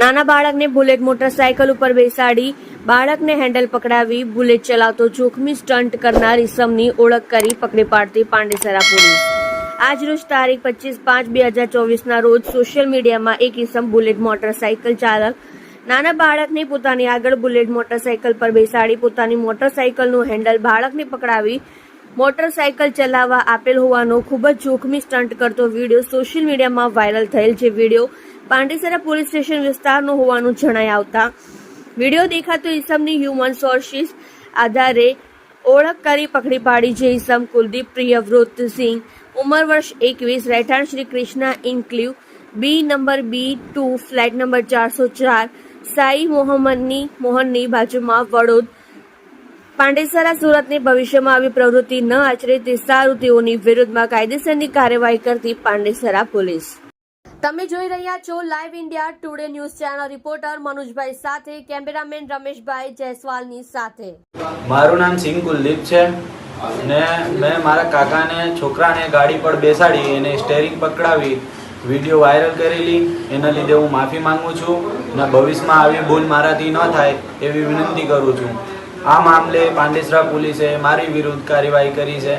નાના બાળકને bullet motorcycle ઉપર બેસાડી બાળકને હેન્ડલ પકડાવી બુલેટ ચલાવતો જોખમી સ્ટન્ટ કરનાર ઇસમની ઓળખ કરી પકડી પાડતી પાંડેસરા પોલીસ। આજરોજ તારીખ 25/5/2024ના રોજ સોશિયલ મીડિયામાં એક ઇસમ બુલેટ મોટરસાયકલ ચાલક નાના બાળકને પોતાની આગળ બુલેટ મોટરસાયકલ પર બેસાડી પોતાની મોટરસાયકલનું હેન્ડલ બાળકને પકડાવી મોટરસાયકલ ચલાવવા આપેલ હોવાનો ખૂબ જ જોખમી સ્ટન્ટ કરતો વિડીયો સોશિયલ મીડિયામાં વાયરલ થયેલ, જે વિડીયો પાંડેસરા પોલીસ સ્ટેશન વિસ્તારનો હોવાનું જણાઈ આવતા વિડીયો દેખાતો ઇસમની હ્યુમન સોર્સિસ આધારે ઓળખ કરી પકડી પાડી, જે ઇસમ કુલદીપ પ્રિયવ્રતસિંહ, ઉંમર વર્ષ 21, રહેઠાણ શ્રી કૃષ્ણા ઇન્ક્લ્યુ B number B2 flat number 404 Sai મોહનની બાજુમાં વડોદ પાંડેસરા સુરતની ભવિષ્યમાં આવી પ્રવૃત્તિ ન આચરે તે સારું, તેઓની વિરુદ્ધમાં કાયદેસરની કાર્યવાહી કરતી પાંડેસરા પોલીસ। તમે જોઈ રહ્યા છો live India Today news channel. Reporter મનોજભાઈ સાથે, કેમેરામેન રમેશભાઈ જયસ્વાલની સાથે। મારું નામ સિંહ કુલદીપ છે ને મેં મારા કાકાને છોકરાને ગાડી પર બેસાડી એને સ્ટેરિંગ પકડાવી વિડીયો વાયરલ કરેલી, એના લીધે હું માફી માંગુ છું ને ભવિષ્યમાં આવી ભૂલ મારાથી ન થાય એવી વિનંતી કરું છું। આ મામલે પાંડેસરા પોલીસે મારી વિરુદ્ધ કાર્યવાહી કરી છે।